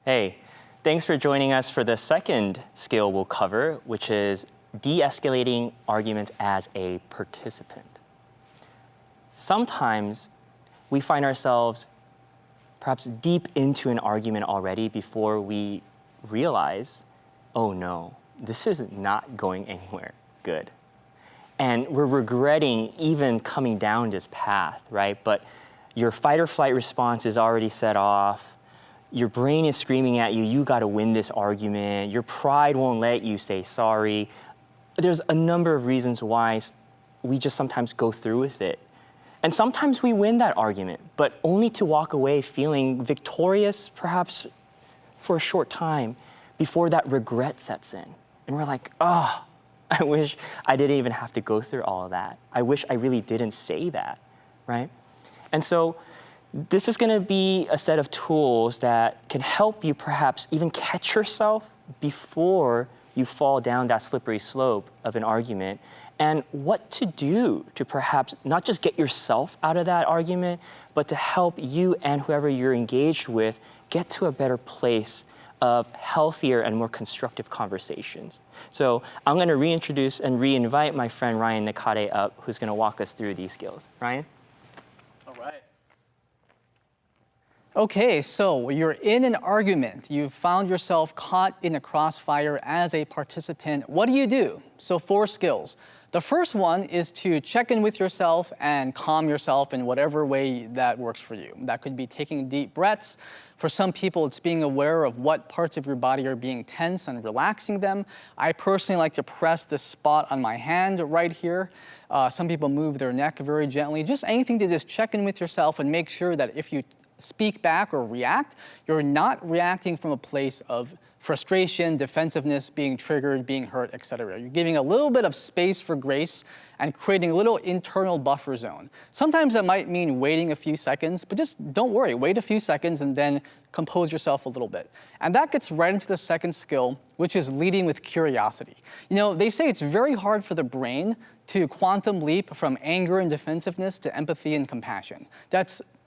Hey, thanks for joining us for the second skill we'll cover, which is de-escalating arguments as a participant. Sometimes we find ourselves perhaps deep into an argument already before we realize, oh no, this is not going anywhere good. And we're regretting even coming down this path, right? But your fight or flight response is already set off. Your brain is screaming at you, you gotta win this argument. Your pride won't let you say sorry. There's a number of reasons why we just sometimes go through with it. And sometimes we win that argument, but only to walk away feeling victorious, perhaps for a short time, before that regret sets in. And we're like, oh, I wish I didn't even have to go through all of that. I wish I really didn't say that, right? And so this is gonna be a set of tools that can help you perhaps even catch yourself before you fall down that slippery slope of an argument, and what to do to perhaps not just get yourself out of that argument, but to help you and whoever you're engaged with get to a better place of healthier and more constructive conversations. So I'm gonna reintroduce and re-invite my friend Ryan Nakade up, who's gonna walk us through these skills. Ryan? All right. Okay, so you're in an argument. You've found yourself caught in a crossfire as a participant. What do? So 4 skills. The first one is to check in with yourself and calm yourself in whatever way that works for you. That could be taking deep breaths. For some people, it's being aware of what parts of your body are being tense and relaxing them. I personally like to press this spot on my hand right here. Some people move their neck very gently. Just anything to just check in with yourself and make sure that if you speak back or react, you're not reacting from a place of frustration, defensiveness, being triggered, being hurt, etc. You're giving a little bit of space for grace and creating a little internal buffer zone. Sometimes that might mean waiting a few seconds, but just don't worry, wait a few seconds and then compose yourself a little bit. And that gets right into the second skill, which is leading with curiosity. You know, they say it's very hard for the brain to quantum leap from anger and defensiveness to empathy and compassion.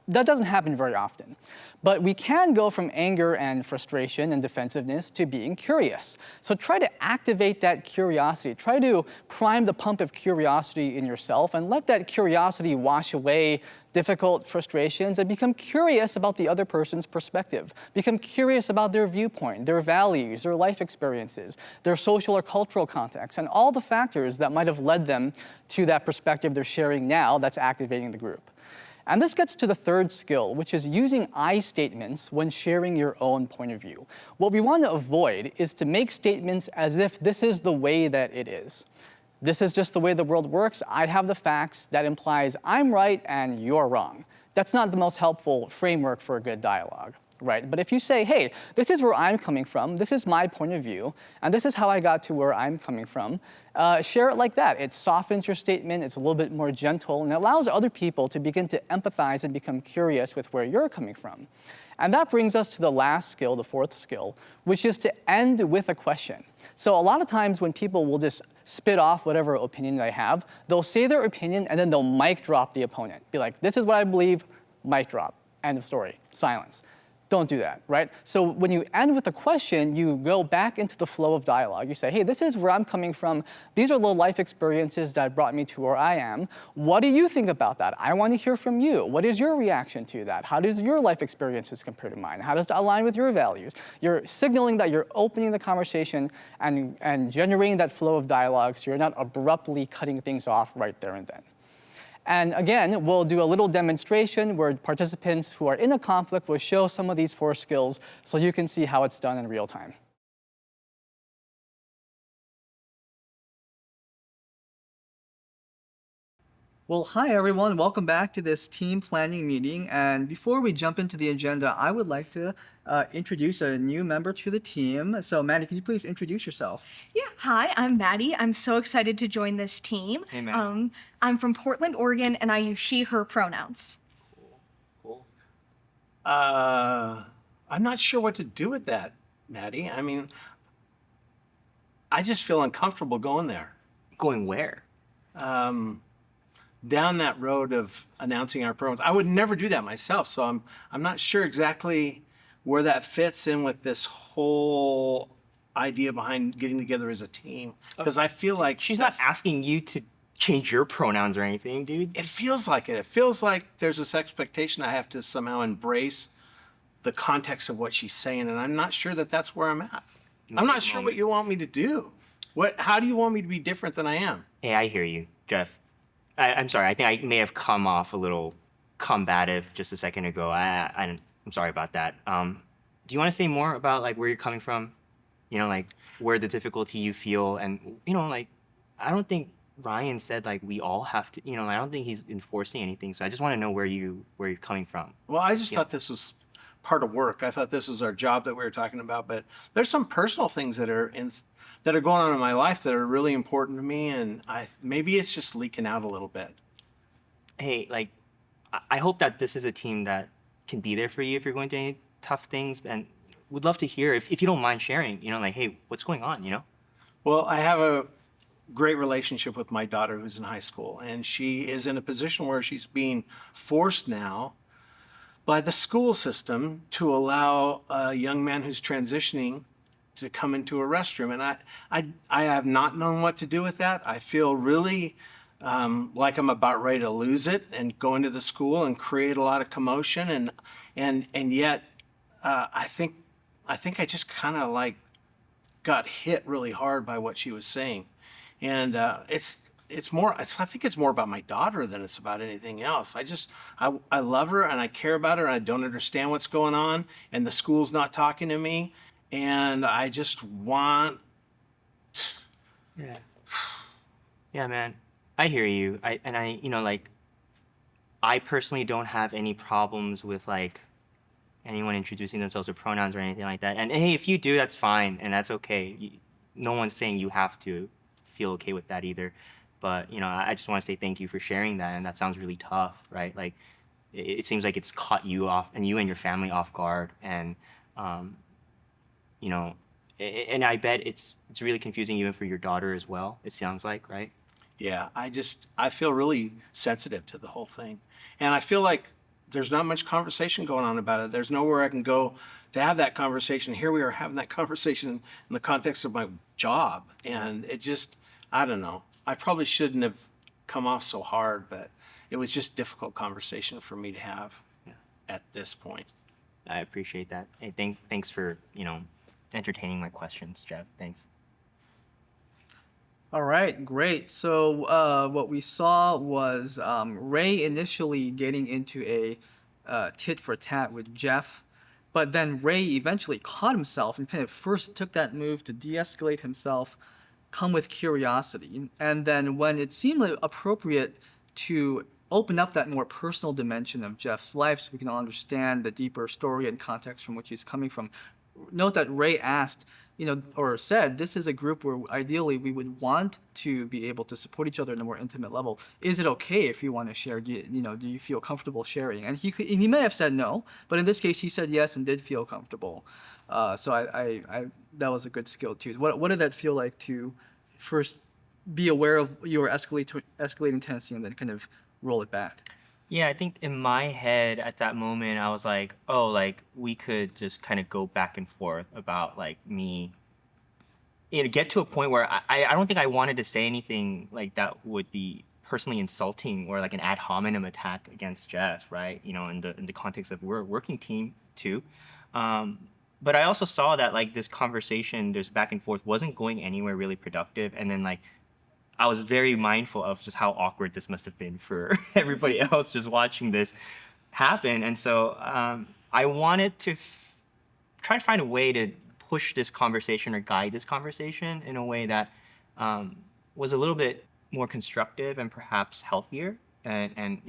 That doesn't happen very often. But we can go from anger and frustration and defensiveness to being curious. So try to activate that curiosity. Try to prime the pump of curiosity in yourself and let that curiosity wash away difficult frustrations and become curious about the other person's perspective. Become curious about their viewpoint, their values, their life experiences, their social or cultural context, and all the factors that might have led them to that perspective they're sharing now that's activating the group. And this gets to the third skill, which is using I statements when sharing your own point of view. What we want to avoid is to make statements as if this is the way that it is. This is just the way the world works. I have the facts. That implies I'm right and you're wrong. That's not the most helpful framework for a good dialogue, right? But if you say, hey, this is where I'm coming from, this is my point of view, and this is how I got to where I'm coming from, share it like that. It softens your statement, it's a little bit more gentle, and it allows other people to begin to empathize and become curious with where you're coming from. And that brings us to the last skill, the fourth skill, which is to end with a question. So a lot of times when people will just spit off whatever opinion they have, they'll say their opinion and then they'll mic drop the opponent. Be like, this is what I believe, mic drop, end of story, silence. Don't do that, right? So when you end with a question, you go back into the flow of dialogue. You say, hey, this is where I'm coming from. These are the life experiences that brought me to where I am. What do you think about that? I want to hear from you. What is your reaction to that? How does your life experiences compare to mine? How does it align with your values? You're signaling that you're opening the conversation and generating that flow of dialogue so you're not abruptly cutting things off right there and then. And again, we'll do a little demonstration where participants who are in a conflict will show some of these 4 skills so you can see how it's done in real time. Well, hi everyone, welcome back to this team planning meeting. And before we jump into the agenda, I would like to introduce a new member to the team. So Maddie, can you please introduce yourself? Yeah, hi, I'm Maddie. I'm so excited to join this team. Hey, Maddie. I'm from Portland, Oregon, and I use she, her pronouns. Cool. I'm not sure what to do with that, Maddie. I mean, I just feel uncomfortable going there. Going where? Down that road of announcing our pronouns. I would never do that myself, so I'm not sure exactly where that fits in with this whole idea behind getting together as a team. Because I feel like She's not asking you to change your pronouns or anything, dude. it feels like it. It feels like there's this expectation I have to somehow embrace the context of what she's saying, and I'm not sure that that's where I'm at. I'm not sure what you want me to do. How do you want me to be different than I am? Hey, I hear you, Jeff. I'm sorry. I think I may have come off a little combative just a second ago. I'm sorry about that. Do you want to say more about like where you're coming from? You know, like where the difficulty you feel, and you know, like I don't think Ryan said like we all have to. You know, I don't think he's enforcing anything. So I just want to know where you're coming from. Well, I just thought this was part of work. I thought this was our job that we were talking about, but there's some personal things that are going on in my life that are really important to me, and maybe it's just leaking out a little bit. Hey, like I hope that this is a team that can be there for you if you're going through any tough things, and would love to hear if you don't mind sharing. You know, like hey, what's going on? You know. Well, I have a great relationship with my daughter who's in high school, and she is in a position where she's being forced now by the school system to allow a young man who's transitioning to come into a restroom. And I have not known what to do with that. I feel really like I'm about ready to lose it and go into the school and create a lot of commotion. And yet I think I just kind of like got hit really hard by what she was saying. And I think it's more about my daughter than it's about anything else. I love her and I care about her and I don't understand what's going on and the school's not talking to me and I just want. Yeah. Yeah, man. I hear you. You know, like I personally don't have any problems with like anyone introducing themselves with pronouns or anything like that. And hey, if you do, that's fine and that's okay. No one's saying you have to feel okay with that either. But, you know, I just want to say thank you for sharing that. And that sounds really tough, right? Like, it seems like it's caught you off and you and your family off guard. And, you know, and I bet it's really confusing even for your daughter as well, it sounds like, right? Yeah, I feel really sensitive to the whole thing. And I feel like there's not much conversation going on about it. There's nowhere I can go to have that conversation. Here we are having that conversation in the context of my job. And it just, I don't know. I probably shouldn't have come off so hard, but it was just difficult conversation for me to have at this point. I appreciate that. Hey, thanks for, you know, entertaining my questions, Jeff. Thanks. All right, great. So what we saw was Ray initially getting into a tit-for-tat with Jeff, but then Ray eventually caught himself and kind of first took that move to de-escalate himself, come with curiosity. And then when it seemed appropriate to open up that more personal dimension of Jeff's life so we can all understand the deeper story and context from which he's coming from, note that Ray asked, you know, or said, this is a group where ideally we would want to be able to support each other on a more intimate level. Is it okay if you want to share? Do you feel comfortable sharing? And he may have said no, but in this case he said yes and did feel comfortable. So I that was a good skill too. What did that feel like to first be aware of your escalating tendency and then kind of roll it back? Yeah, I think in my head at that moment, I was like, oh, like we could just kind of go back and forth about like me, you know, get to a point where I don't think I wanted to say anything like that would be personally insulting or like an ad hominem attack against Jeff, right? You know, in the context of we're a working team too. But I also saw that like this conversation, this back and forth wasn't going anywhere really productive. And then like, I was very mindful of just how awkward this must have been for everybody else just watching this happen. And so I wanted to try to find a way to push this conversation or guide this conversation in a way that was a little bit more constructive and perhaps healthier. And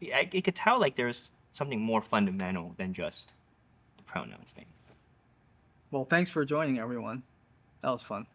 it could tell like there's something more fundamental than just the pronouns thing. Well, thanks for joining, everyone. That was fun.